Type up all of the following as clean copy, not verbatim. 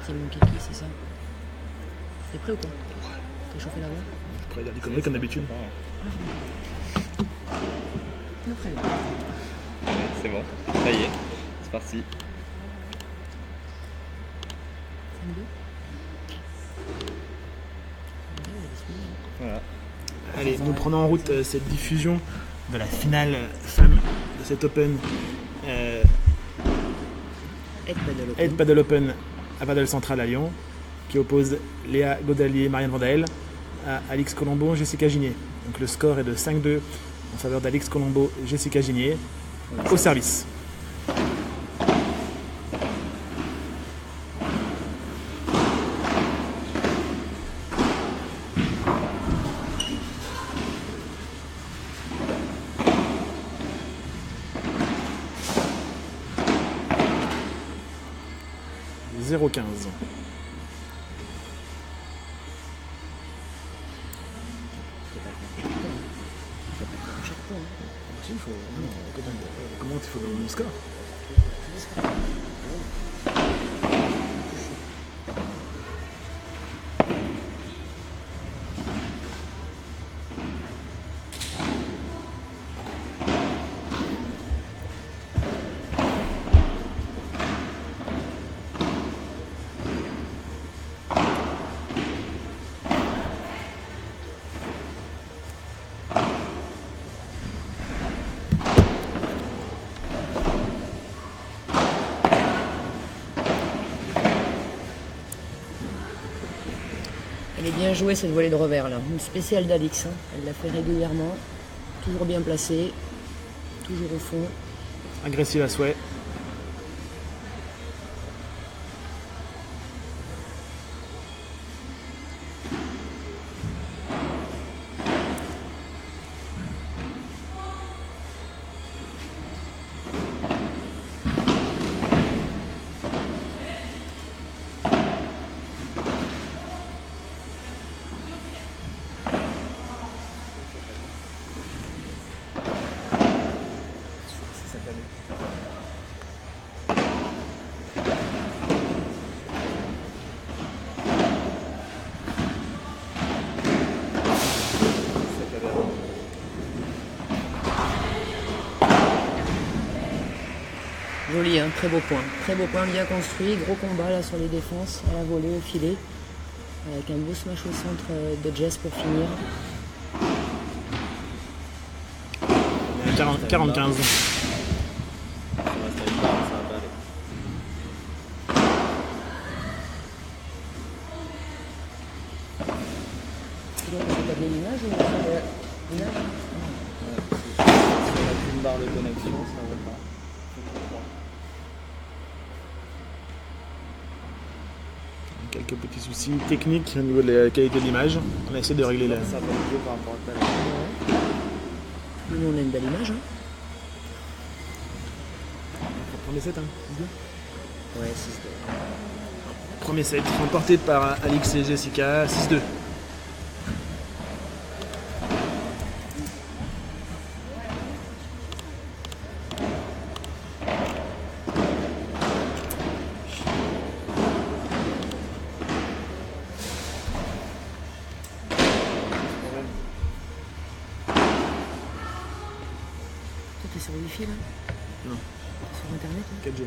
Il manquait qui, c'est ça? T'es prêt ou quoi? T'as chauffé la voix? Je pourrais dire des conneries comme d'habitude. Après. Ouais, c'est bon, ça y est, c'est parti. 5-2. Voilà. Allez, nous prenons en route cette diffusion de la finale femme de cet Open. Aide Paddle Open à Paddle Central à Lyon, qui oppose Léa Godalier et Marianne Vandael à Alix Colombo et Jessica Ginier. Donc le score est de 5-2 en faveur d'Alix Colombo et Jessica Ginier. Au service. « 0,15. Comment il faut gagner mon score? Elle est bien jouée cette volée de revers là. Une spéciale d'Alix. Hein. Elle l'a fait régulièrement. Toujours bien placée. Toujours au fond. Agressive à souhait. Joli, hein, très beau point bien construit, gros combat là sur les défenses, à la volée, au filet, avec un beau smash au centre de Jess pour finir. 40-15. Ça reste à une barre, ça va pas aller. Tu dois regarder l'image ou l'image? Ouais, parce que si on a qu'une barre de connexion, ça va pas. Quelques petits soucis techniques au niveau de la qualité de l'image. On a essayé de régler la... Ça va mieux par rapport à tout à l'heure. Nous on a une belle image. Hein. Premier set, hein, 6-2. Ouais, 6-2. Premier set, remporté par Alix et Jessica, 6-2. T'es sur Wi-Fi là? Non. Sur internet là? 4G.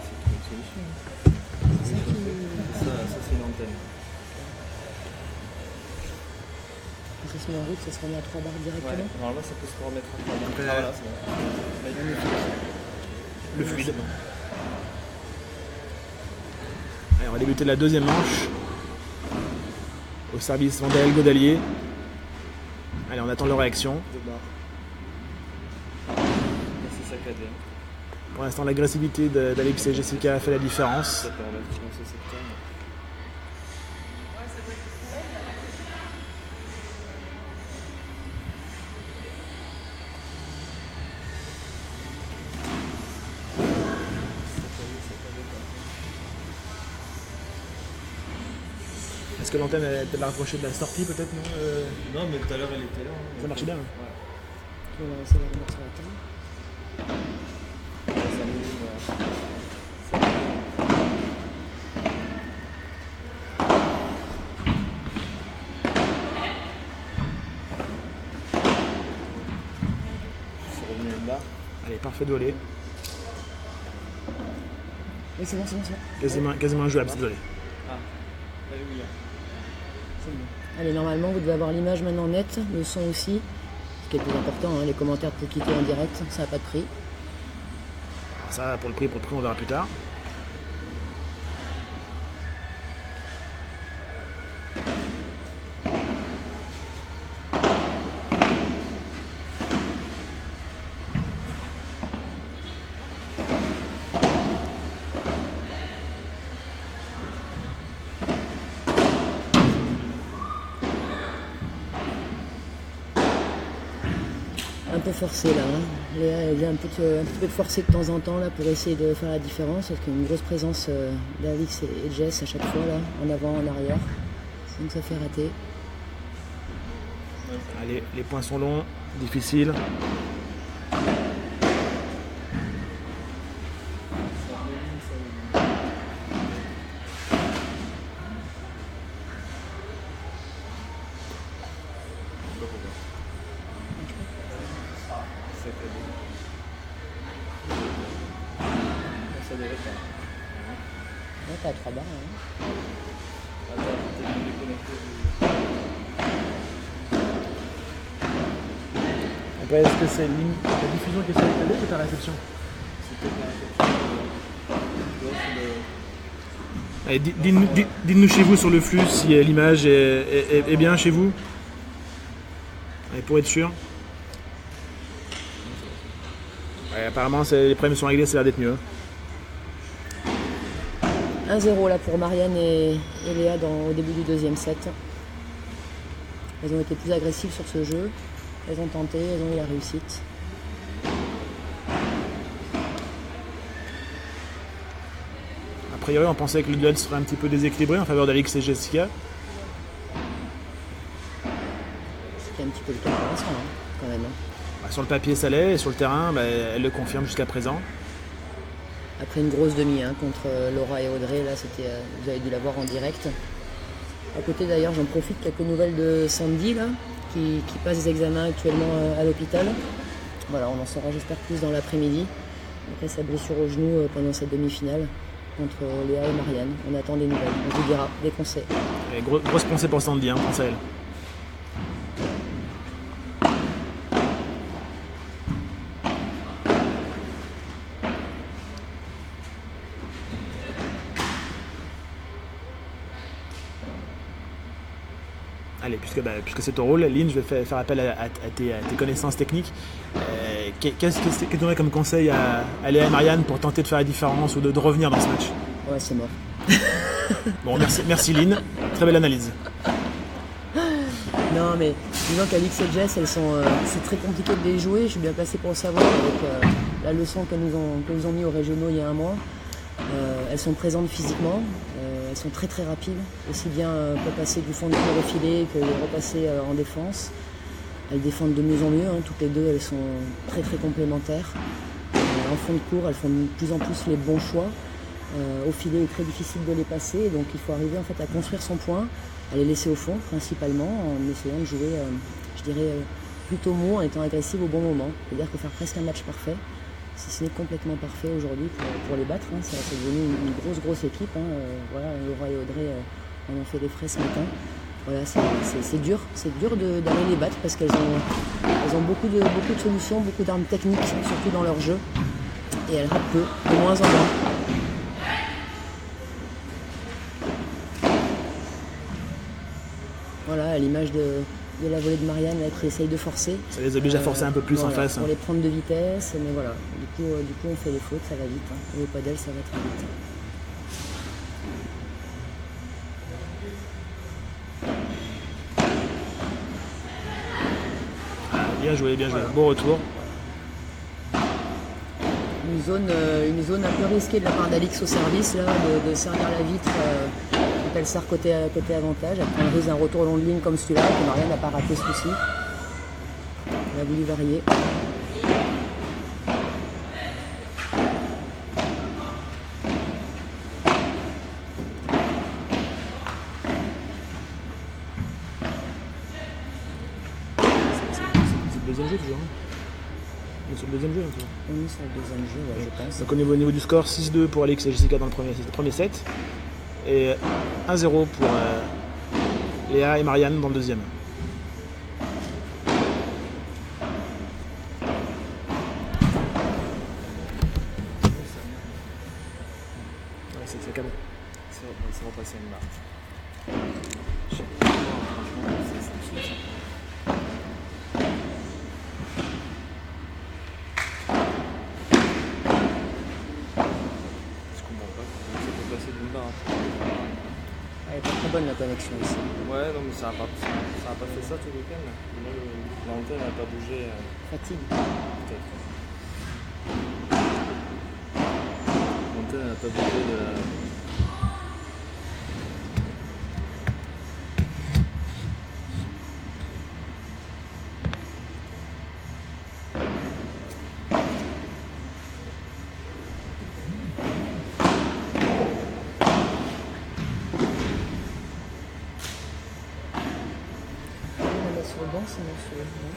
C'est une solution. C'est ça qui... Ça c'est une antenne. Quand ça se met en route, ça se remet à 3 barres Ouais, directement? normalement ça peut se remettre à 3 barres. Après, Ah voilà, c'est bon. Magnifique. Le fluide. Allez, on va débuter la deuxième manche. Au service Vandael Godalier. Allez, on attend leur réaction. 2 barres. C'est saccadé. Pour l'instant, l'agressivité d'Alix et Jessica a fait la différence. Ça peut remettre sur ce septembre. Est-ce que l'antenne est peut-être rapprochée de la sortie, peut-être, non Non, mais tout à l'heure elle était là. Hein. Ça marchait bien. Ouais. On va essayer de la remettre sur la table. Allez, parfait de voler. Oui, c'est bon, c'est bon, c'est bon. Quasiment injouable, cette volée. Ah, alléluia. C'est bon. Allez, normalement, vous devez avoir l'image maintenant nette, le son aussi. Ce qui est le plus important, hein, les commentaires pour cliquer en direct, ça n'a pas de prix. Ça, pour le prix, on verra plus tard. Un peu forcé là, hein. Léa elle vient un petit peu de forcer de temps en temps là pour essayer de faire la différence parce qu'il y a une grosse présence d'Alix et de Jess à chaque fois là, en avant, en arrière. Donc ça fait rater. Allez, les points sont longs, difficiles. Ça devrait faire. Là t'as 3 barres. Hein. Attends, t'es déconnecté. Après, est-ce que c'est la diffusion qui est sélectionnée ou ta réception? C'était pas Allez, dites-nous chez vous sur le flux si l'image est bien chez vous. Allez, pour être sûr. Ouais, apparemment, les problèmes sont réglés, ça a l'air d'être mieux. 1-0 là pour Marianne et Léa au début du deuxième set. Elles ont été plus agressives sur ce jeu. Elles ont tenté, elles ont eu la réussite. A priori, on pensait que le duel serait un petit peu déséquilibré en faveur d'Alix et Jessica. C'était un petit peu le cas pour l'instant, hein, quand même. Hein. Bah, sur le papier, ça l'est, et sur le terrain, bah, elle le confirme jusqu'à présent. Après une grosse demi hein, contre Laura et Audrey, là c'était, vous avez dû la voir en direct. À côté d'ailleurs, j'en profite, quelques nouvelles de Sandy là, qui passe des examens actuellement à l'hôpital. Voilà, on en saura j'espère plus dans l'après-midi. Après sa blessure au genou pendant cette demi-finale contre Léa et Marianne. On attend des nouvelles, on vous dira dès qu'on sait. Et grosse pensée pour Sandy, hein, pense à elle. Allez, puisque c'est ton rôle, Lynn, je vais faire appel à tes connaissances techniques. Qu'est-ce que tu donnerais comme conseil à Léa et Marianne pour tenter de faire la différence ou de revenir dans ce match? Ouais, c'est mort. Bon, merci Lynn, très belle analyse. Non, mais disons qu'Alix et Jess, c'est très compliqué de les jouer. Je suis bien placé pour le savoir avec la leçon qu'elles nous ont mis aux régionaux il y a un mois. Elles sont présentes physiquement, elles sont très très rapides, aussi bien pour passer du fond de cours au filet que repasser en défense. Elles défendent de mieux en mieux, hein, toutes les deux elles sont très très complémentaires. En fond de cours, elles font de plus en plus les bons choix. Au filet, il est très difficile de les passer, donc il faut arriver en fait à construire son point, à les laisser au fond principalement, en essayant de jouer, je dirais, plutôt mou, en étant agressive au bon moment. C'est-à-dire que faire presque un match parfait, si ce n'est complètement parfait aujourd'hui pour les battre. Hein. C'est devenu une grosse équipe. Hein. Voilà, Laura et Audrey en ont fait les frais ce matin. Voilà, c'est dur d'aller les battre parce qu'elles ont beaucoup de solutions, beaucoup d'armes techniques, surtout dans leur jeu. Et elles ratent peu, de moins en moins. Voilà, à l'image de la volée de Marianne là, qui essaye de forcer. Ça les oblige à forcer un peu plus voilà, en face. Pour les prendre de vitesse, mais voilà. Du coup on fait les fautes, ça va vite. Hein. Au padel, ça va très vite. Bien joué, bon retour. Une zone un peu risquée de la part d'Alix au service, là, de servir la vitre quand elle sert côté avantage. Elle prend le risque d'un retour long de ligne comme celui-là, que Marianne n'a pas raté ce coup-ci. Elle a voulu varier. deuxième jeu toujours. On est sur le deuxième jeu. Toujours. On est sur le deuxième jeu, ouais, je pense. Donc au niveau du score, 6-2 pour Alix et Jessica dans le premier set. Et 1-0 pour Léa et Marianne dans le deuxième. Ouais, c'est cadeau. C'est repassé une marque. Elle est pas très bonne la connexion ici. Ouais, non, mais ça a pas fait ça tout le week-end. L'antenne n'a pas bougé. Fatigue. Peut-être. L'antenne n'a pas bougé de. Sur le banc, sinon sur le banc.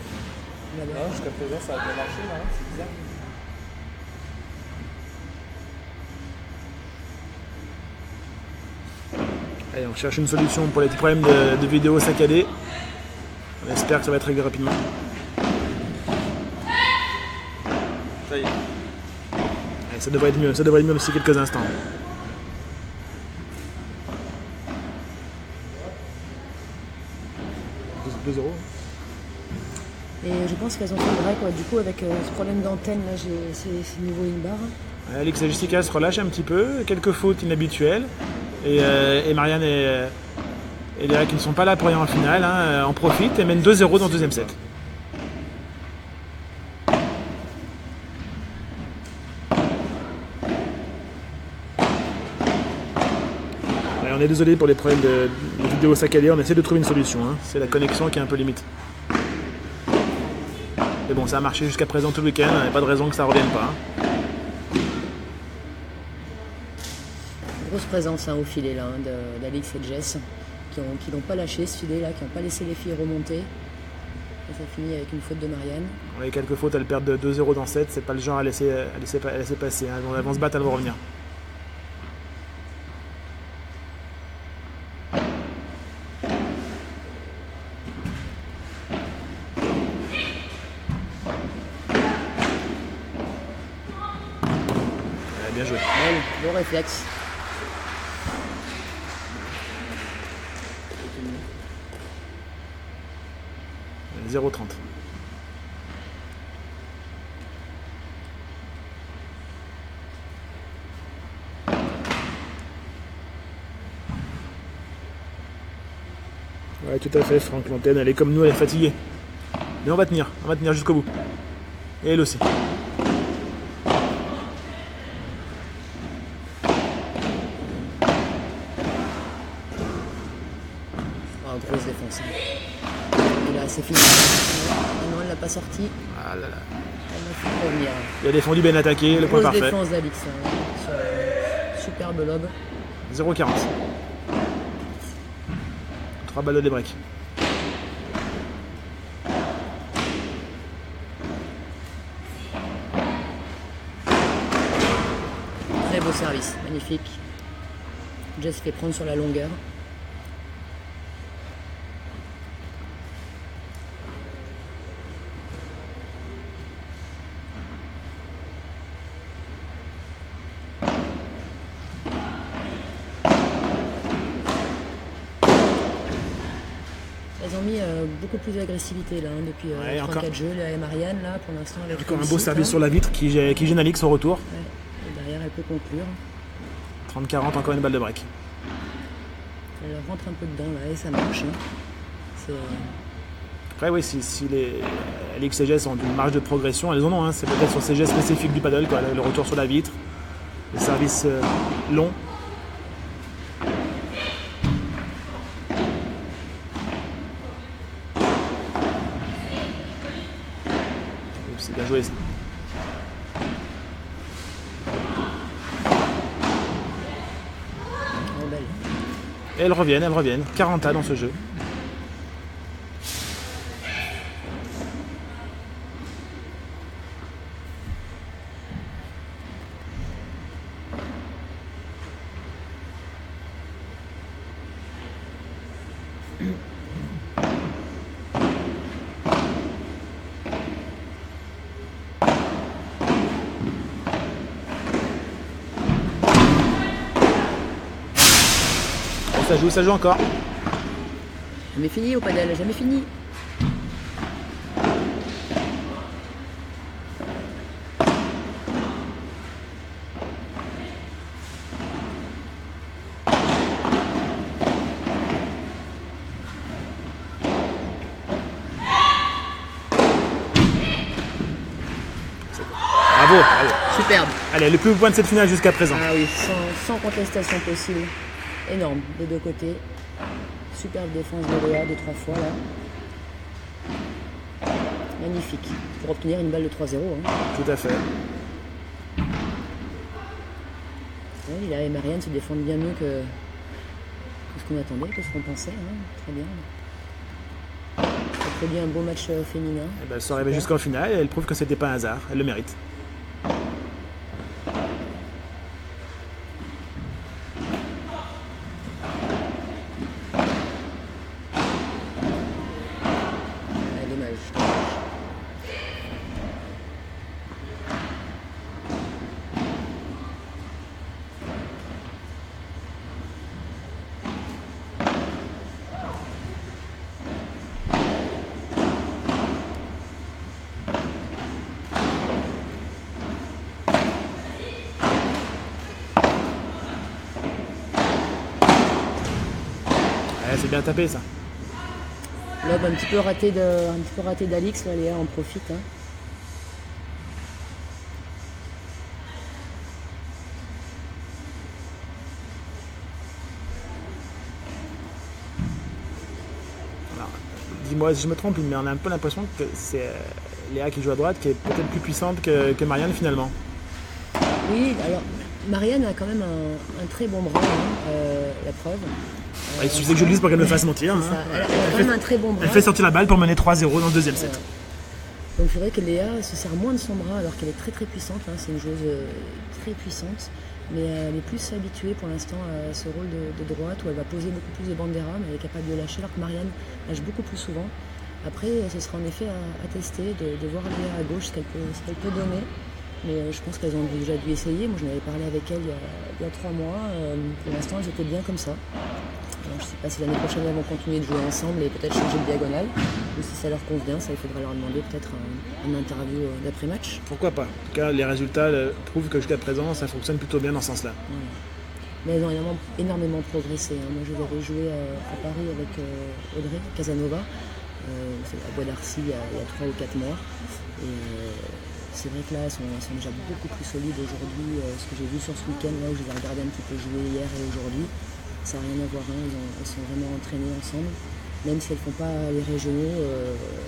Non, jusqu'à présent, ça a bien marché, là, c'est bizarre. Allez, on cherche une solution pour les petits problèmes de vidéo saccadés. On espère que ça va être réglé rapidement. Ça y est. Allez, ça devrait être mieux d'ici quelques instants. « 2-0 ». Et je pense qu'elles ont fait le break, ouais. Du coup, avec ce problème d'antenne, là, c'est nouveau une barre. Alix et Jessica se relâchent un petit peu, quelques fautes inhabituelles. Et Marianne et Léa qui ne sont pas là pour rien en finale, hein, en profitent et mènent 2-0 dans le deuxième set. On est désolé pour les problèmes de vidéo saccadée, on essaie de trouver une solution. Hein. C'est la connexion qui est un peu limite. Mais bon, ça a marché jusqu'à présent tout le week-end, il n'y a pas de raison que ça ne revienne pas. Hein. Grosse présence au filet là, d'Alix et de Jess, qui n'ont pas lâché ce filet là, qui n'ont pas laissé les filles remonter. Et ça finit avec une faute de Marianne. On a quelques fautes, elles perdent 2-0 dans 7, c'est pas le genre à laisser passer. Hein. Elles vont se battre, elles vont revenir. Bien joué. Le réflexe. « 0-30 ». Ouais, tout à fait, Franck. L'antenne, elle est comme nous, elle est fatiguée. Mais on va tenir jusqu'au bout. Et elle aussi. Grosse défense. Et là, c'est fini. Non, elle l'a pas sorti. Ah là là. Elle m'a fait revenir. Il a défendu, bien attaqué, le point Grosse parfait. défense d'Alix. Sur superbe lob. 0-40. 3 balles de débreak. Très beau service, magnifique. Jess fait prendre sur la longueur. Elles ont mis beaucoup plus d'agressivité là, depuis 3-4 jeux. Là, et Marianne, là, pour l'instant, avec encore un beau service sur la vitre qui gêne Alix au retour. Ouais. Et derrière, elle peut conclure. 30-40, encore une balle de break. Elle rentre un peu dedans là et ça marche. Hein. Après, oui, si les Alix et Jess ont une marge de progression, elles en ont. Hein. C'est peut-être sur ces gestes spécifiques du paddle, quoi, le retour sur la vitre, le service long. C'est bien joué. Et elles reviennent. 40 A dans ce jeu. Ça joue encore. Jamais fini au padel, jamais fini. Bravo. Superbe. Allez, le plus beau point de cette finale jusqu'à présent. Ah oui, sans contestation possible. Énorme, des deux côtés. Superbe défense de Léa de 3 fois là. Magnifique. Pour obtenir une balle de 3-0. Hein. Tout à fait. Ouais, Léa et Marianne se défendent bien mieux que ce qu'on attendait, que ce qu'on pensait. Hein. Très bien. Ça produit un beau match féminin. Et ben, elles sont arrivées jusqu'en finale et elles prouvent que c'était pas un hasard. Elles le méritent. C'est bien tapé ça. Lob un petit peu raté d'Alix, là Léa en profite. Hein. Alors, dis-moi si je me trompe, mais on a un peu l'impression que c'est Léa qui joue à droite qui est peut-être plus puissante que Marianne finalement. Oui, alors Marianne a quand même un très bon bras, hein, la preuve. Il suffisait que je le dise pour qu'elle me fasse mentir. Hein. Elle a quand même un très bon bras. Elle fait sortir la balle pour mener 3-0 dans le deuxième set. Donc c'est vrai que Léa se sert moins de son bras alors qu'elle est très très puissante. Hein. C'est une joueuse très puissante. Mais elle est plus habituée pour l'instant à ce rôle de droite où elle va poser beaucoup plus de banderas, mais elle est capable de lâcher alors que Marianne lâche beaucoup plus souvent. Après, ce sera en effet à tester, de voir Léa à gauche ce qu'elle peut donner. Mais je pense qu'elles ont déjà dû essayer. Moi, j'en avais parlé avec elles il y a 3 mois. Pour l'instant, elles étaient bien comme ça. Alors, je ne sais pas si l'année prochaine, elles vont continuer de jouer ensemble et peut-être changer de diagonale. Ou si ça leur convient, ça, il faudra leur demander peut-être un interview d'après-match. Pourquoi pas. En tout cas, les résultats prouvent que jusqu'à présent, ça fonctionne plutôt bien dans ce sens-là. Mais elles ont énormément progressé. Hein. Moi, je les avais joué à Paris avec Audrey Casanova. C'est à Bois d'Arcy il y a 3 ou 4 mois. Et c'est vrai que là, elles sont déjà beaucoup plus solides aujourd'hui. Ce que j'ai vu sur ce week-end, là où je les ai regardées un petit peu jouer hier et aujourd'hui, ça n'a rien à voir. Hein. Elles sont vraiment entraînées ensemble. Même si elles ne font pas les régionaux,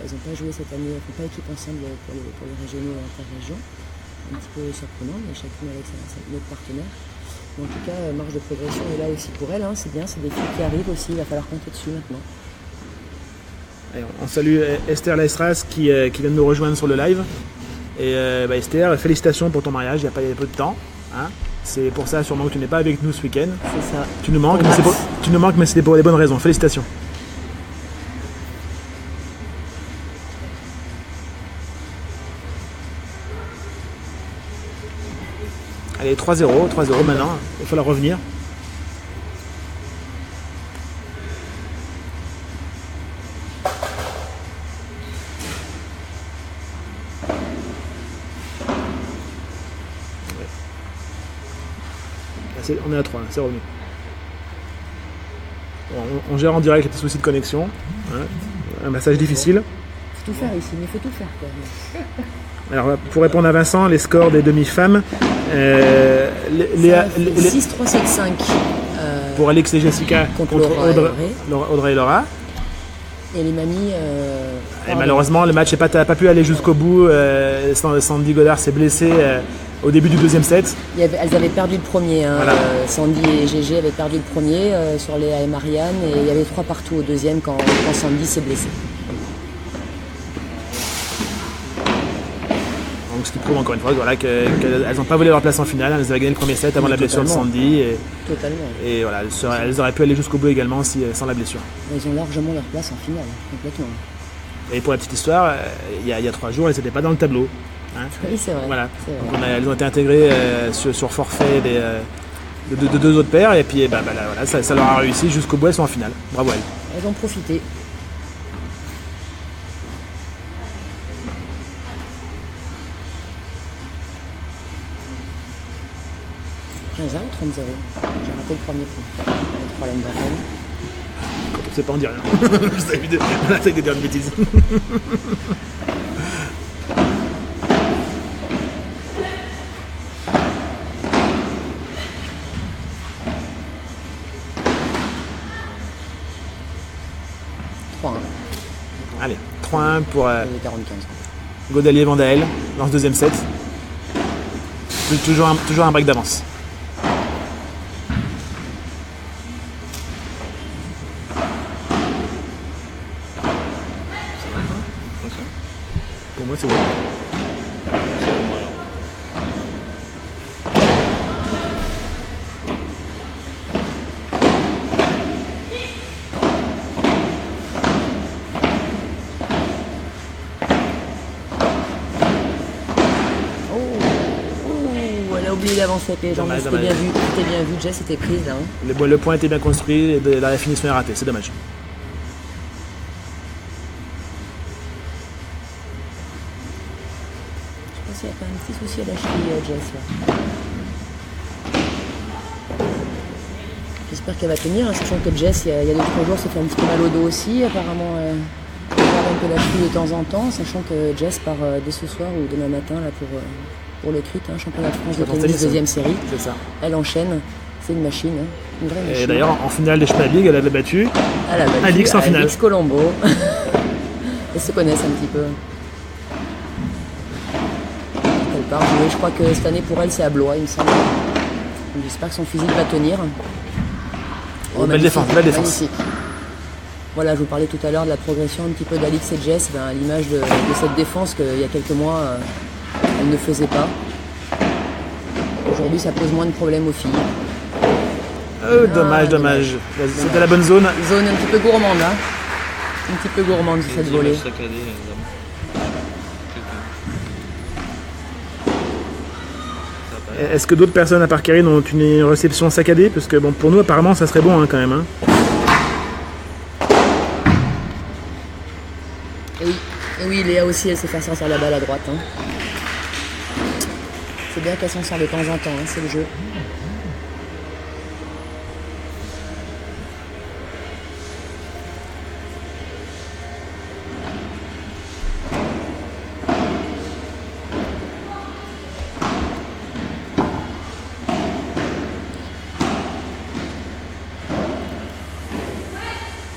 elles n'ont pas joué cette année, elles ne font pas équipe ensemble pour les régionaux inter-régions. Un petit peu surprenant, mais chacune avec notre partenaire. Mais en tout cas, marge de progression est là aussi pour elles. Hein. C'est bien, c'est des filles qui arrivent aussi, il va falloir compter dessus maintenant. Allez, on salue Esther Laestras qui vient de nous rejoindre sur le live. Et Esther, félicitations pour ton mariage, il y a peu de temps. Hein. C'est pour ça sûrement que tu n'es pas avec nous ce week-end. C'est ça. Tu nous manques, mais c'est pour les bonnes raisons. Félicitations. Allez, 3-0 maintenant, il faut la revenir. On est à 3, c'est revenu. Bon, on gère en direct les petits soucis de connexion. Hein. Un passage difficile. Il faut tout faire ici, mais il faut tout faire. Quoi. Alors, pour répondre à Vincent, les scores des demi-femmes. 6-3-7-5. Pour Alix et Jessica contre Audrey et Laura. Et les mamies. Et malheureusement, le match n'a pas pu aller jusqu'au bout. Sandy Godard s'est blessée au début du deuxième set. Elles avaient perdu le premier. Hein. Voilà. Sandy et Gégé avaient perdu le premier sur Léa et Marianne. Et il y avait 3 partout au deuxième quand Sandy s'est blessée. Donc Donc ce qui prouve encore une fois voilà, qu'elles n'ont pas volé leur place en finale, elles avaient gagné le premier set avant la blessure de Sandy. Totalement. Et voilà, elles auraient pu aller jusqu'au bout également sans la blessure. Elles ont largement leur place en finale, complètement. Et pour la petite histoire, il y a 3 jours, elles n'étaient pas dans le tableau. Hein. Oui, c'est vrai. Voilà. C'est vrai. Donc elles ont été intégrées sur forfait de 2 autres paires, et puis voilà, ça leur a réussi jusqu'au bout, elles sont en finale. Bravo à elles. Elles ont profité. 15-0 ou 30-0. J'ai raté le premier point. Le problème d'antenne. Quand on sait pas, on dit rien. On essaye de dire une bêtise. Allez, 3-1 pour Godalier Vandael dans ce deuxième set. Toujours un break d'avance. Pour moi, c'est bon. D'avancer avec les jambes, c'était bien vu, Jess était prise là. Hein. Le point était bien construit et la finition est ratée, c'est dommage. Je pense qu'il y a pas un petit souci à la cheville, Jess là. J'espère qu'elle va tenir, hein, sachant que Jess, il y a 2-3 jours, s'est fait un petit peu mal au dos aussi, apparemment. Elle regarde un peu la cheville de temps en temps, sachant que Jess part dès ce soir ou demain matin là pour le CRIT, hein, championnat de France de tennis, deuxième série. C'est ça. Elle enchaîne, c'est une machine, hein, une vraie machine. Et d'ailleurs, en finale des Championnats de Ligue, elle avait battu Alix en finale. Alix Colombo. Elles se connaissent un petit peu. Elle part jouer, je crois que cette année pour elle c'est à Blois, il me semble. J'espère que son physique va tenir. Belle défense, belle défense. Magnifique. Voilà, je vous parlais tout à l'heure de la progression un petit peu d'Alix et Jess, à l'image de cette défense qu'il y a quelques mois, elle ne faisait pas. Aujourd'hui, ça pose moins de problèmes aux filles. Dommage. C'était la bonne zone. Zone un petit peu gourmande, hein. Un petit peu gourmande sur cette volée. Est-ce que d'autres personnes à part Karine ont une réception saccadée? Parce que bon, pour nous, apparemment, ça serait bon hein, quand même. Hein. Et oui, Léa aussi, elle sait faire sortir la balle à droite. Hein. C'est bien qu'elle s'en sort de temps en temps, hein, c'est le jeu.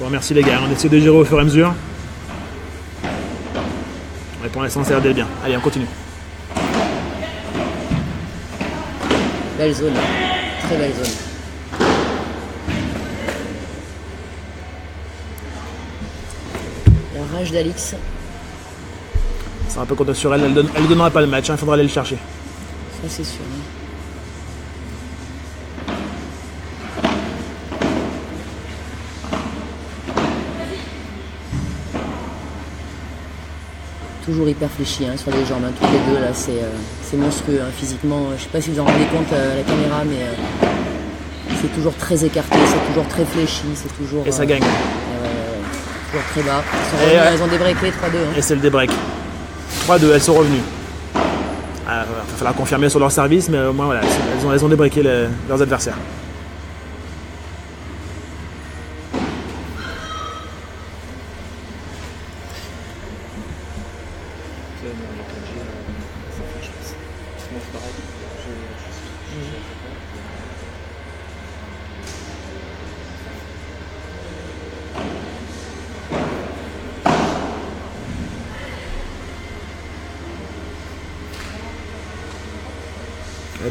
Bon, merci les gars, on essaie de gérer au fur et à mesure. Et pour l'instant, ça a l'air d'être bien. Allez, on continue. Belle zone, très belle zone. La rage d'Alix. C'est un peu compte sur elle, elle ne donnera pas le match, il faudra aller le chercher. Ça c'est sûr. Hein. Toujours hyper fléchi hein, sur les jambes, hein, toutes les deux là, c'est monstrueux hein, physiquement. Je sais pas si vous en rendez compte à la caméra, mais c'est toujours très écarté, c'est toujours très fléchi, c'est toujours. Et ça gagne. Toujours très bas. Elles ont débreaké 3-2. Hein. Et c'est le débreak. 3-2, elles sont revenues. Il va falloir confirmer sur leur service, mais au moins voilà, elles ont débreaké leurs adversaires.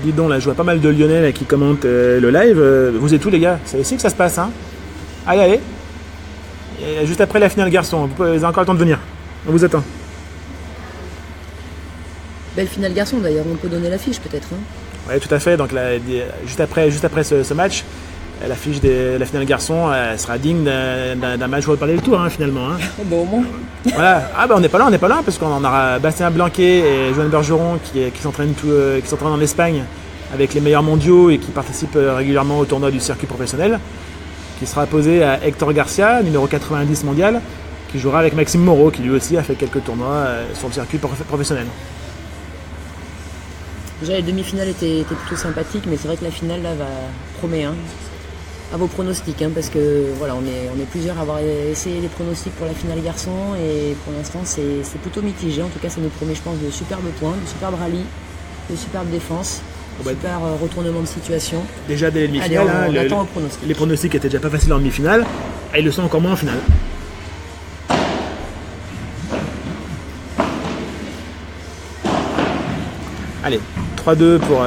Dis donc, là, je vois pas mal de Lyonnais là, qui commentent le live. Vous êtes où les gars? C'est ici que ça se passe, hein? Allez. Et juste après la finale garçon, vous avez encore le temps de venir. On vous attend. Belle finale garçon d'ailleurs, on peut donner l'affiche peut-être. Hein. Oui, tout à fait. Donc juste après ce match, l'affiche de la finale garçon sera digne d'un match où on va parler le tour finalement. Hein. Bon, au moins. Voilà. Ah bah on n'est pas là parce qu'on aura Bastien Blanquet et Joanne Bergeron qui s'entraînent en Espagne avec les meilleurs mondiaux et qui participent régulièrement au tournoi du circuit professionnel, qui sera opposé à Hector Garcia, numéro 90 mondial, qui jouera avec Maxime Moreau, qui lui aussi a fait quelques tournois sur le circuit professionnel. Déjà les demi-finales étaient plutôt sympathiques, mais c'est vrai que la finale là promet à vos pronostics, parce que voilà, on est plusieurs à avoir essayé les pronostics pour la finale garçon, et pour l'instant c'est plutôt mitigé. En tout cas ça nous promet, je pense, de superbes points, de superbes rallyes, de superbes défenses. Super retournement de situation. Déjà dès les demi-finales, les pronostics étaient déjà pas faciles en demi-finale, et ils le sont encore moins en finale. Allez, 3-2 pour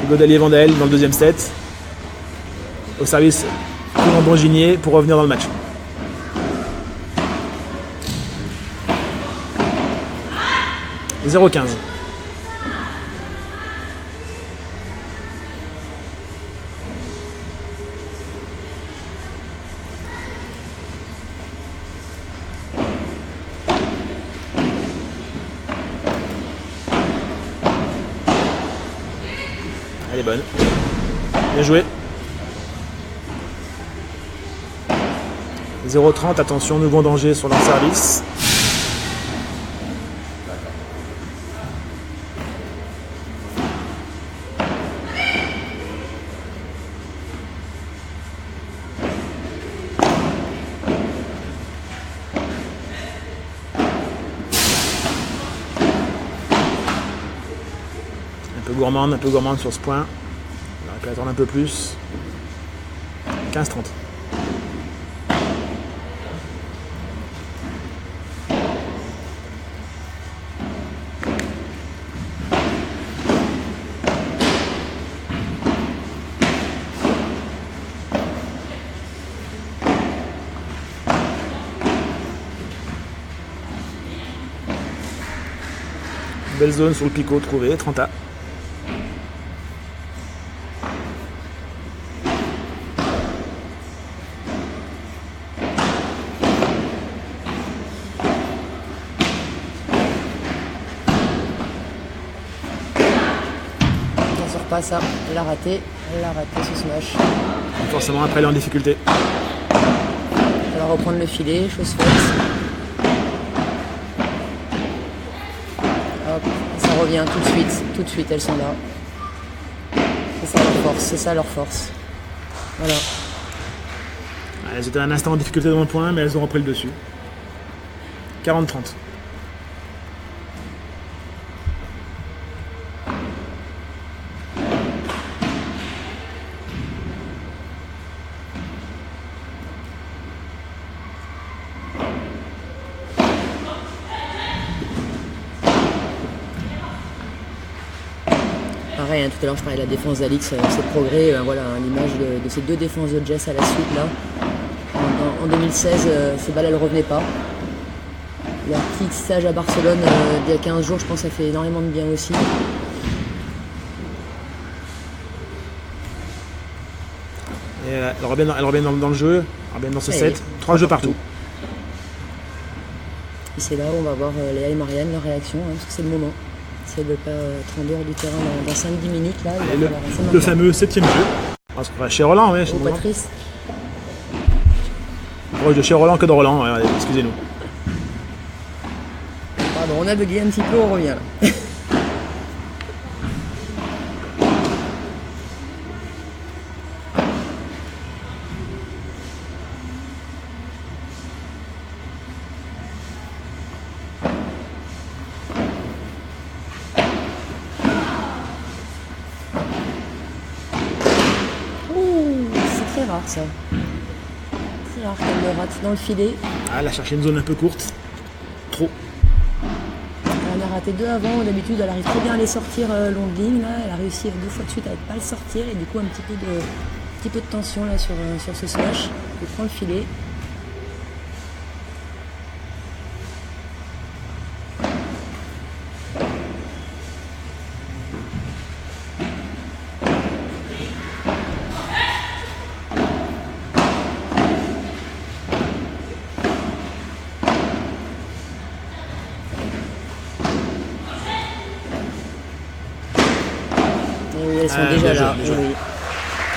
Godelier-Vandel dans le deuxième set. Au service Colombo-Ginier pour revenir dans le match. « 0-15 ». Elle est bonne. Bien joué. 0-30, attention, nouveau danger sur leur service. Un peu gourmande sur ce point. On aurait pu attendre un peu plus. 15-30. Belle zone sur le picot trouvé, 30A. Pas ça, elle l'a raté ce smash. Forcément après elle est en difficulté. Elle va reprendre le filet, chose faite. Hop, ça revient tout de suite elles sont là. C'est ça leur force. Voilà. Elles étaient un instant en difficulté dans le point, mais elles ont repris le dessus. 40-30. Pareil, tout à l'heure je parlais de la défense d'Alix, ses progrès, voilà, l'image de ces deux défenses de Jess à la suite là. En 2016, ces balles elles revenaient pas. Leur petit stage à Barcelone d'il y a 15 jours, je pense que ça fait énormément de bien aussi. Et elle revient dans le jeu, elle revient dans ce set, 3 jeux partout. Et c'est là où on va voir Léa et Marianne, leur réaction, parce que c'est le moment. Si elle ne veut pas être en dehors du terrain dans 5-10 minutes, là, le fameux 7e jeu. Chez Roland, oui. Pas triste. Proche de chez Roland que de Roland, ouais, excusez-nous. Pardon, on a bugué un petit peu, on revient là. Ça. C'est rare qu'elle le rate dans le filet. Ah, elle a cherché une zone un peu courte. Trop. Elle a raté 2 avant. D'habitude, elle arrive très bien à les sortir long de ligne. Là. Elle a réussi 2 fois de suite à ne pas le sortir. Et du coup, un petit peu de tension là, sur ce smash. Elle prend le filet. elles sont déjà là. Oui.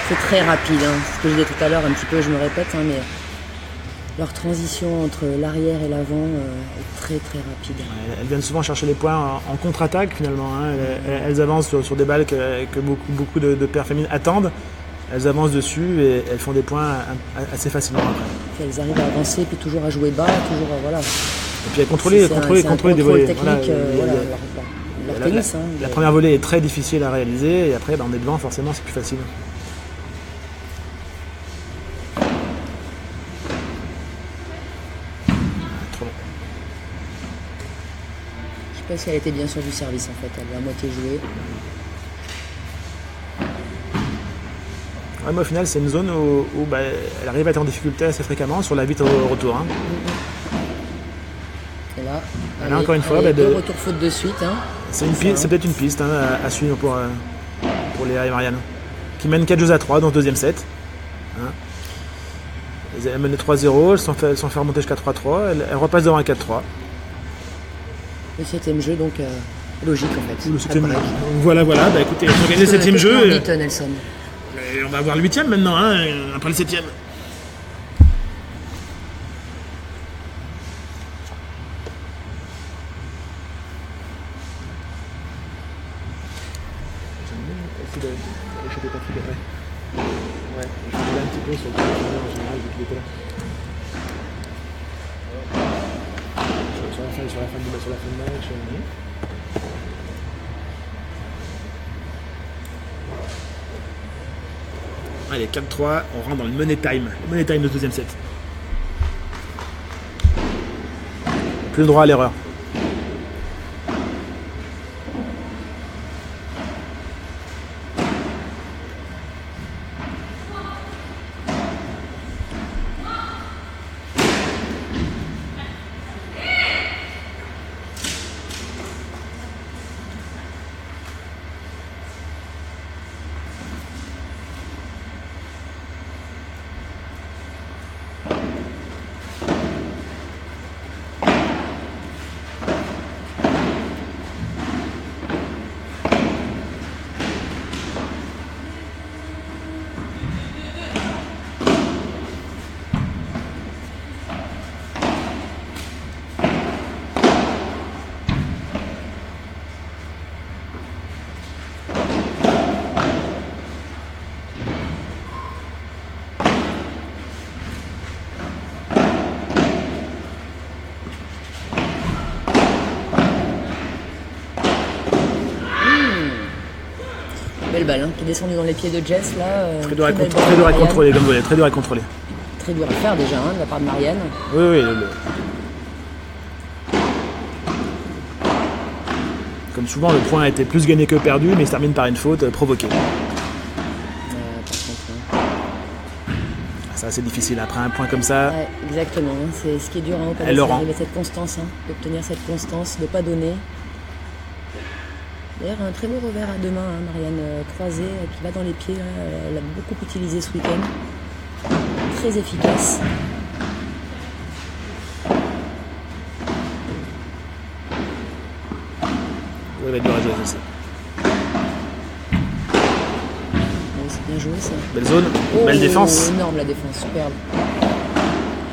C'est très rapide, hein. Ce que je disais tout à l'heure, un petit peu, je me répète, hein, mais leur transition entre l'arrière et l'avant est très très rapide. Ouais, elles viennent souvent chercher les points en contre-attaque finalement. Hein. Elles avancent sur des balles que beaucoup de paires féminines attendent. Elles avancent dessus et elles font des points assez facilement après. Puis elles arrivent à avancer, puis toujours à jouer bas, toujours voilà. Et puis à contrôler des volées. Technique, leur tennis. La première volée est très difficile à réaliser et après on est devant, forcément c'est plus facile. Trop long. Je sais pas si elle était bien sur du service en fait, elle a à moitié joué. Ouais, mais au final, c'est une zone où elle arrive à être en difficulté assez fréquemment sur la vite au retour. Hein. Et là, allez, encore une fois, deux retours faute de suite. Hein. C'est peut-être une piste à suivre pour Léa et Marianne, qui mènent 4-3 dans le deuxième set. Hein. Elles mènent 3-0, elles sont fait remonter jusqu'à 3-3, elles repassent devant un 4-3. Le septième jeu, donc logique en fait. Le septième jeu. Voilà, écoutez, on va gagner le septième jeu. Nelson. Et on va avoir le 8e maintenant, hein, après le 7e. Essayer d'aller choper Patrick après. Ouais, je vais un petit peu sur le temps en général vu qu'il était là. Sur la fin de match. Allez, 4-3, on rentre dans le money time. Le money time de deuxième set. Plus le droit à l'erreur. Belle balle, hein, qui est descendue dans les pieds de Jess là. Très dur à contrôler comme volet, très dur à contrôler. Très dur à faire déjà, hein, de la part de Marianne. Oui. Comme souvent, le point a été plus gagné que perdu, mais il se termine par une faute provoquée. Par contre, hein. Ça, c'est difficile après un point comme ça. Ouais, exactement, hein, c'est ce qui est dur hein, Elle le rend. cette constance, hein, d'obtenir cette constance, de ne pas donner. D'ailleurs, un très beau revers à deux mains, hein, Marianne croisée, qui va dans les pieds. Elle l'a beaucoup utilisé ce week-end. Très efficace. Oui, elle va être dur à jouer aussi. Bon, c'est bien joué ça. Belle zone, belle défense. Énorme la défense, superbe.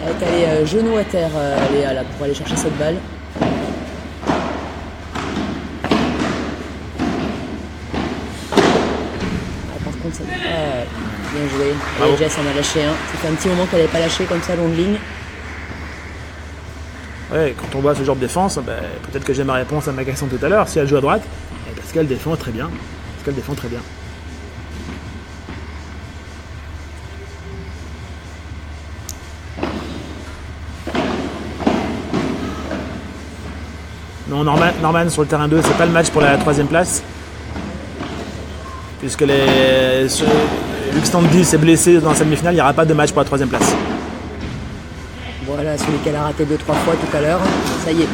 Elle est allée genou à terre, Léa, là, pour aller chercher cette balle. Bien joué. Et Jess en a lâché un. Ça fait un petit moment qu'elle n'avait pas lâché comme ça, long de ligne. Ouais, quand on voit ce genre de défense, peut-être que j'ai ma réponse à ma question tout à l'heure. Si elle joue à droite, parce qu'elle défend très bien. Non, Norman sur le terrain 2, c'est pas le match pour la 3e place. Puisque Luc Standy s'est blessé dans la demi-finale, il n'y aura pas de match pour la 3e place. Voilà, celui qu'elle a raté 2-3 fois tout à l'heure, ça y est,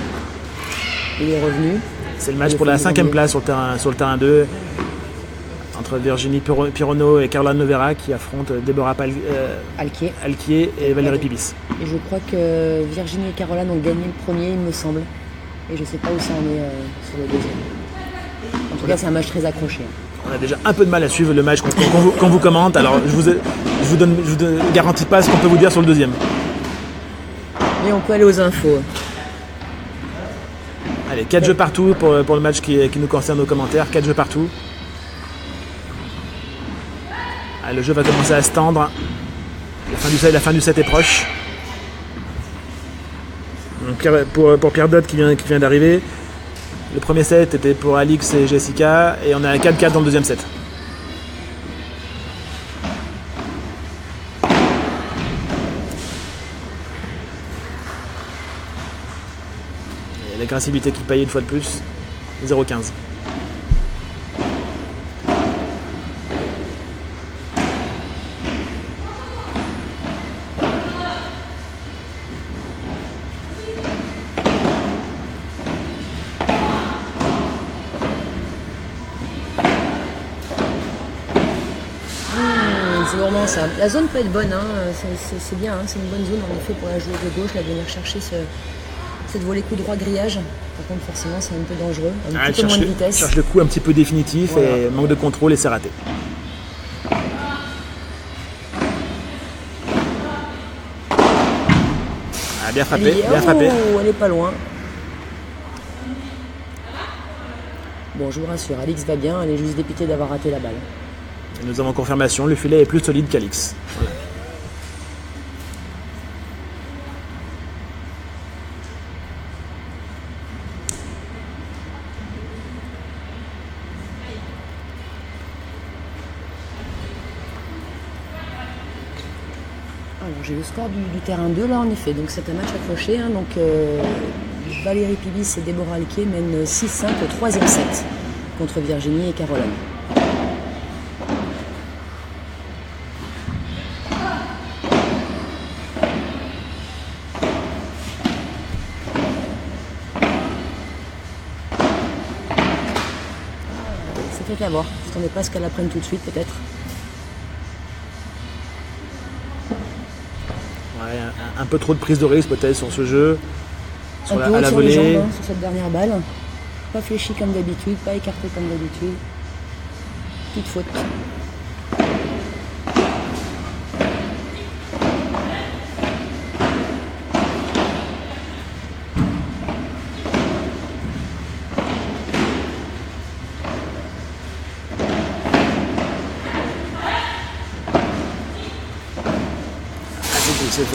il est revenu. C'est le match pour la 5e place sur le terrain 2, entre Virginie Pironneau et Caroline Novera qui affrontent Déborah Alquier et Valérie Pibis. Et je crois que Virginie et Caroline ont gagné le premier, il me semble. Et je ne sais pas où ça en est sur le deuxième. En tout cas, c'est un match très accroché. On a déjà un peu de mal à suivre le match qu'on vous commente, alors je vous garantis pas ce qu'on peut vous dire sur le deuxième. Mais on peut aller aux infos. Allez, 4 jeux partout pour le match qui nous concerne aux commentaires. 4 jeux partout. Allez, le jeu va commencer à se tendre. La fin du set est proche. Donc, pour Pierre Dott qui vient d'arriver. Le premier set était pour Alix et Jessica. Et on est à 4-4 dans le deuxième set. L'agressivité qui paye une fois de plus, 0,15. C'est vraiment ça. La zone peut être bonne, hein. C'est bien, hein. C'est une bonne zone en effet pour la joueuse de gauche, là, de venir chercher cette volée coup droit grillage. Par contre, forcément, c'est un peu dangereux, un petit peu moins de vitesse. Cherche le coup un petit peu définitif, voilà. Et manque de contrôle et c'est raté. Ah, bien frappé, bien frappé. Elle est pas loin. Bon, je vous rassure, Alix va bien, elle est juste dépitée d'avoir raté la balle. Et nous avons confirmation, le filet est plus solide qu'Alix. Voilà. Alors j'ai le score du terrain 2 là en effet, donc c'est un match accroché. Hein, donc Valérie Pibis et Déborah Alquier mènent 6-5 au troisième set contre Virginie et Caroline. C'est fait avoir, je ne m'attendais pas à ce qu'elle apprenne tout de suite peut-être. Ouais, un peu trop de prise de risque peut-être sur ce jeu, sur la volée. Les jambes, hein, sur cette dernière balle. Pas fléchi comme d'habitude, pas écarté comme d'habitude. Petite faute.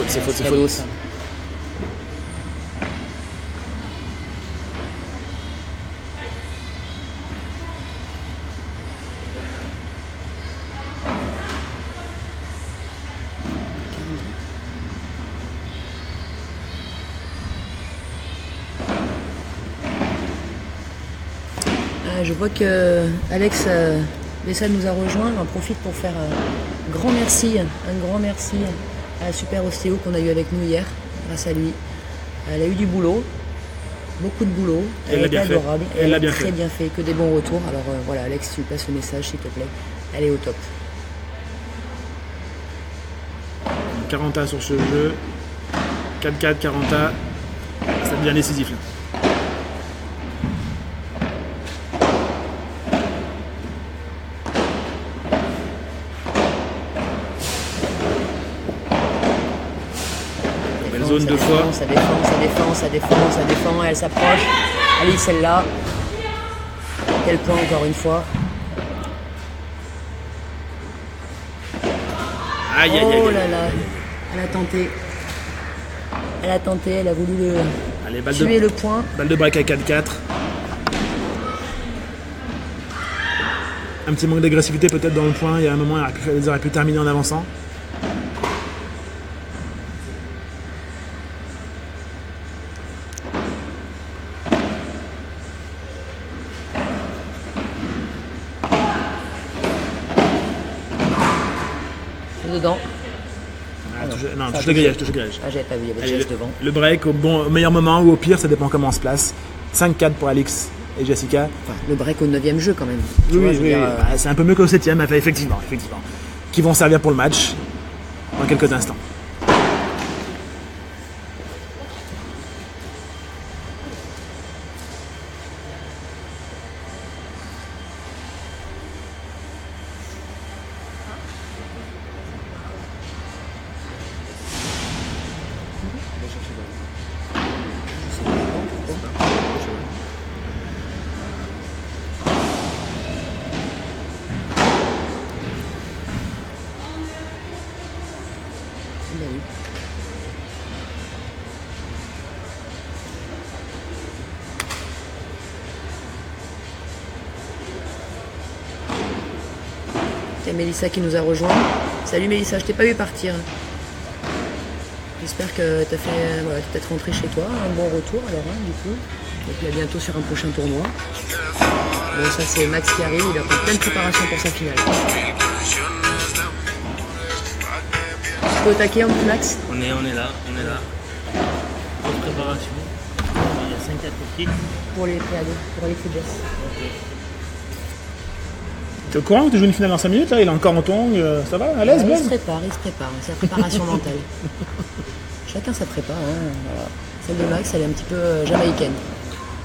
C'est faute. Je vois que Alex Bessa nous a rejoint. On en profite pour faire un grand merci à la super ostéo qu'on a eu avec nous hier, grâce à lui. Elle a eu du boulot, beaucoup de boulot. Elle était adorable. Elle a très bien fait, que des bons retours. Alors voilà, Alex, tu passes le message s'il te plaît. Elle est au top. 40A sur ce jeu. 4-4, 40A. Ça devient décisif là. Zone deux fois. Ça défend, elle s'approche. Allez, celle-là. Quel point encore une fois. Aïe. Oh là là. Elle a tenté, elle a voulu tuer le point. Balle de break à 4-4. Un petit manque d'agressivité peut-être dans le point. Il y a un moment, elle aurait pu terminer en avançant. Dedans. Touche le grillage. Ah, j'avais pas vu, il y avait le geste devant. Le break au meilleur moment ou au pire, ça dépend comment on se place. 5-4 pour Alix et Jessica. Enfin, le break au 9e jeu quand même. Oui. C'est un peu mieux qu'au 7e, effectivement. Qui vont servir pour le match dans quelques instants. va chercher là. C'est bon, bah oui. Il y a Mélissa qui nous a rejoint. Salut Mélissa, je t'ai pas vu partir. J'espère que tu as fait, voilà, peut-être rentré chez toi. Un bon retour alors, hein, du coup. Donc il est bientôt sur un prochain tournoi. Bon, ça c'est Max qui arrive, il a fait plein de préparation pour sa finale. Tu peux au taquet un petit Max? On est là. En préparation. Il y a 5-4 petits. Pour les préados, pour les Fidesz. Tu es au courant que tu joues une finale dans 5 minutes là? Il est encore en tongs, ça va? À l'aise, Il Blaise? se prépare, c'est la préparation mentale. Chacun sa prépa, hein, voilà. Celle de Max, elle est un petit peu jamaïcaine.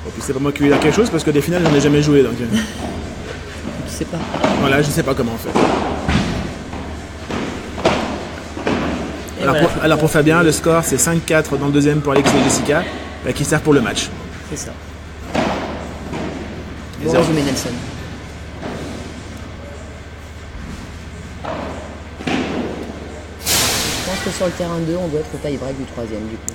Et puis c'est pas moi qui vais dire quelque chose parce que des finales j'en ai jamais joué donc. Tu sais pas. Voilà, je sais pas comment on fait. Alors pour Fabien, le score c'est 5-4 dans le deuxième pour Alex et Jessica, qui sert pour le match. C'est ça. Les Bon heures. résumé Nelson. Je pense que sur le terrain 2, on doit être au tie-break du troisième du coup.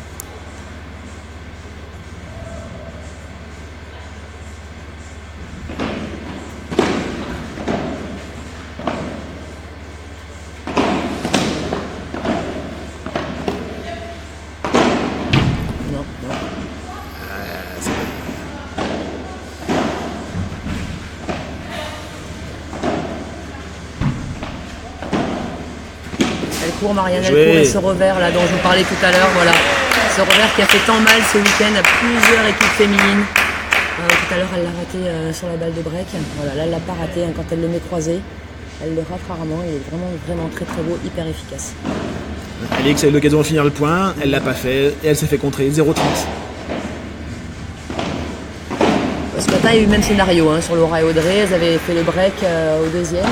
Non. Elle court, Marianne, elle Joué. court et ce revers là dont je vous parlais tout à l'heure, voilà. Ce revers qui a fait tant mal ce week-end à plusieurs équipes féminines. Tout à l'heure, elle l'a raté sur la balle de break. Voilà, là, elle l'a pas raté hein, quand elle le met croisé. Elle le rate rarement. Il est vraiment très beau, hyper efficace. Alex a eu l'occasion de finir le point, elle l'a pas fait et elle s'est fait contrer 0-30. Ce matin, il y a eu le même scénario hein, sur Laura et Audrey. Elles avaient fait le break au deuxième.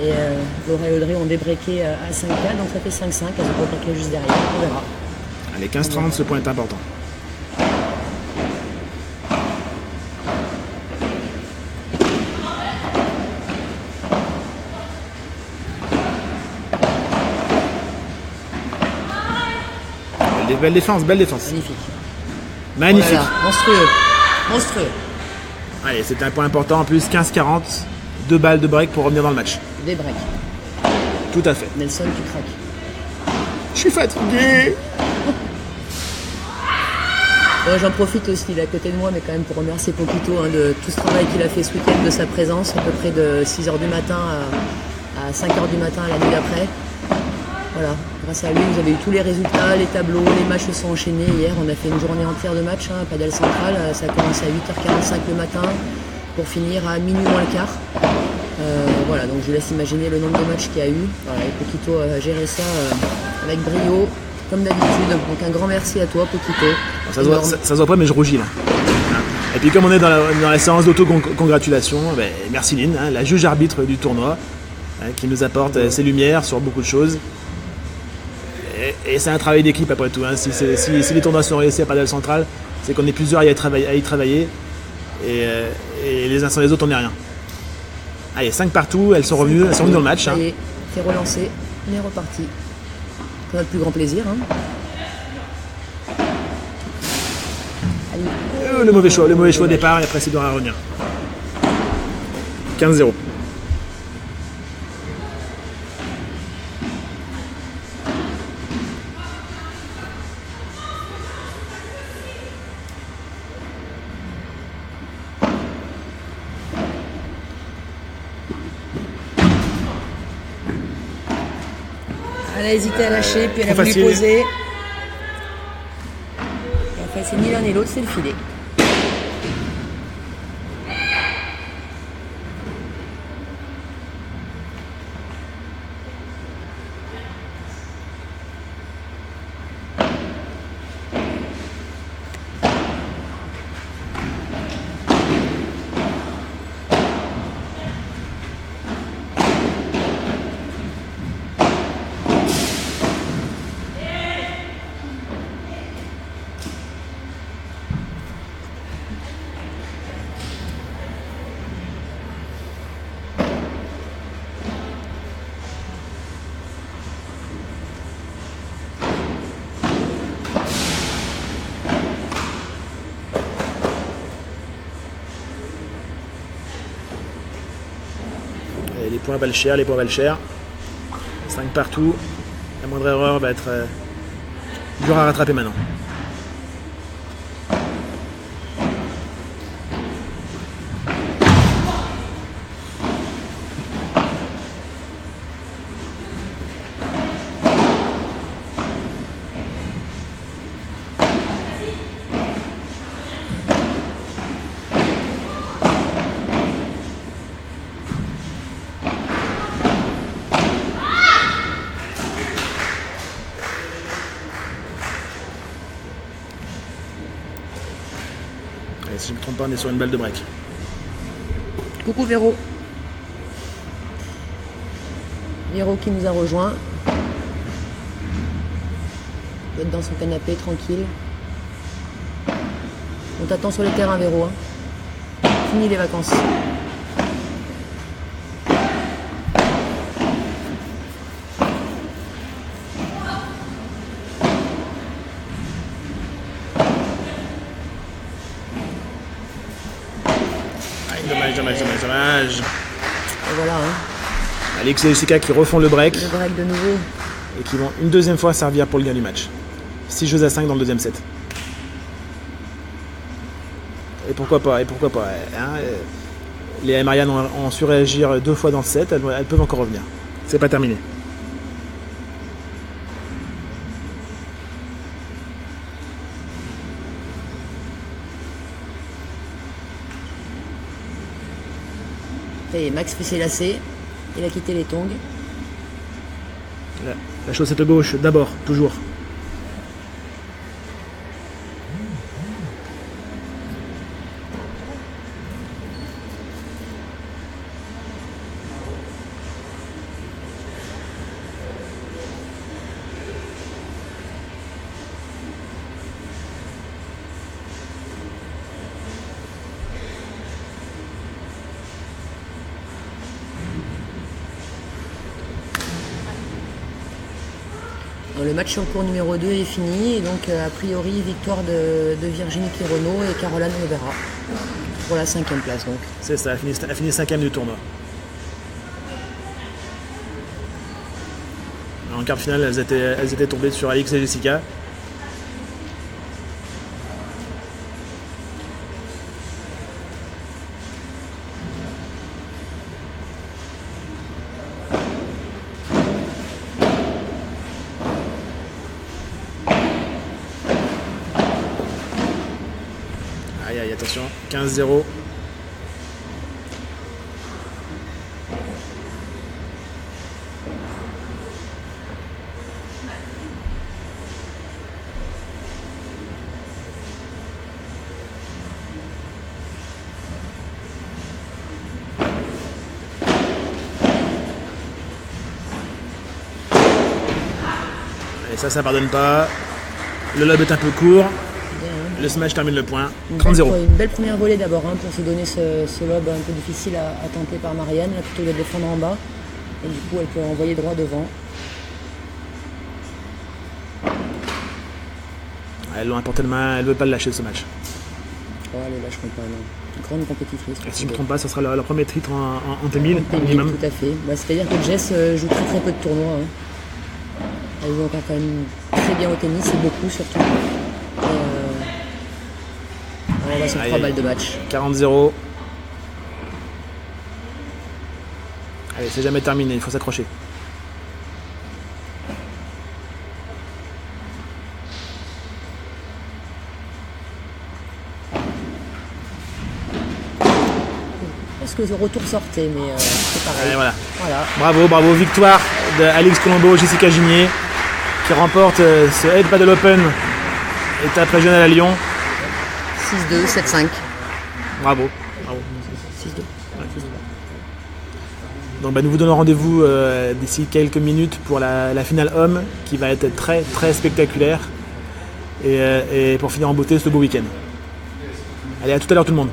Et Laura et Audrey ont débreaké à 5-4, donc ça fait 5-5. Elles ont rebreaké juste derrière. On verra. Allez, 15-30, ce point est important. Belle défense. Magnifique. Magnifique. Oh là là, monstrueux. Allez, c'est un point important en plus, 15-40, 2 balles de break pour revenir dans le match. Des breaks. Tout à fait. Nelson, tu craques. Je suis fatigué. J'en profite aussi, il est à côté de moi, mais quand même pour remercier Poquito hein, de tout ce travail qu'il a fait ce week-end, de sa présence, à peu près de 6h du matin à 5h du matin à la nuit d'après. Voilà, grâce à lui, vous avez eu tous les résultats, les tableaux, les matchs se sont enchaînés. Hier, on a fait une journée entière de match à Padel Central. Ça a commencé à 8h45 le matin pour finir à minuit moins le quart. Voilà, donc je vous laisse imaginer le nombre de matchs qu'il y a eu. Voilà, et Poquito a géré ça avec brio, comme d'habitude. Donc un grand merci à toi, Poquito. Ça se voit pas, mais je rougis là. Et puis comme on est dans la séance d'auto-congratulation, merci Lynn, hein, la juge arbitre du tournoi, hein, qui nous apporte ses lumières sur beaucoup de choses. Et c'est un travail d'équipe après tout. Hein. Si les tournois sont réussis à Padel Central, c'est qu'on est plusieurs à y travailler. Et les uns sans les autres, on n'est rien. Allez, 5 partout, elles sont revenues dans le match. Ça Hein. y est, c'est relancé, on est reparti. Pour notre plus grand plaisir. Hein. Allez. Le mauvais choix au départ, et après c'est à revenir. 15-0. Elle a hésité à lâcher, puis elle a trop voulu facile. poser. Et en fait, c'est ni l'un ni l'autre, c'est le filet. points valent cher, les points valent cher. 5 partout. La moindre erreur va être dure à rattraper maintenant. Et si je ne me trompe pas, on est sur une balle de break. Coucou Véro. Véro qui nous a rejoint. Il doit être dans son canapé, tranquille. On t'attend sur les terrains, Véro. Hein. Fini les vacances. Dommage. Et voilà. Hein. Alix et Jessica qui refont le break. Le break de nouveau. Et qui vont une deuxième fois servir pour le gain du match. 6-5 dans le deuxième set. Et pourquoi pas, hein, Léa et Marianne ont su réagir 2 fois dans le set, elles peuvent encore revenir. C'est pas terminé. Et Max fait ses lacets. Il a quitté les tongs. La chaussette gauche d'abord, toujours. Le match sur le cours numéro 2 est fini, et donc a priori victoire de Virginie Quirono et Caroline Rivera pour la 5e place. Donc. C'est ça, elle finit 5e du tournoi. En quart de finale, elles étaient tombées sur Alix et Jessica. Aïe, attention, 15-0. Et ça pardonne pas. Le lob est un peu court. Le smash termine le point. 30-0. Une belle première volée d'abord pour se donner ce lob un peu difficile à tenter par Marianne. Là, plutôt de défendre en bas. Et du coup, elle peut envoyer droit devant. Elles l'ont apporté de main, elle ne veut pas le lâcher ce match. Oh, elle ne lâcheront pas, non. Une grande compétitrice. Et si je ne me trompe pas, ce sera leur premier titre en T1000 minimum. Tout à fait. C'est-à-dire que Jess joue très peu de tournois. Hein. Elle joue encore quand même très bien au tennis, et beaucoup surtout. On va sur 3 balles de match. 40-0. Allez, c'est jamais terminé, il faut s'accrocher. Je pense que le retour sortait, mais c'est pareil. Allez, voilà. Voilà. Bravo, victoire d'Alix Colombo, Jessica Ginier, qui remporte ce Head Paddle Open, étape régionale à Lyon. 6-2, 7-5. Bravo. 6-2. Ouais. Donc nous vous donnons rendez-vous d'ici quelques minutes pour la finale homme, qui va être très très spectaculaire, et pour finir en beauté ce beau week-end. Allez, à tout à l'heure tout le monde.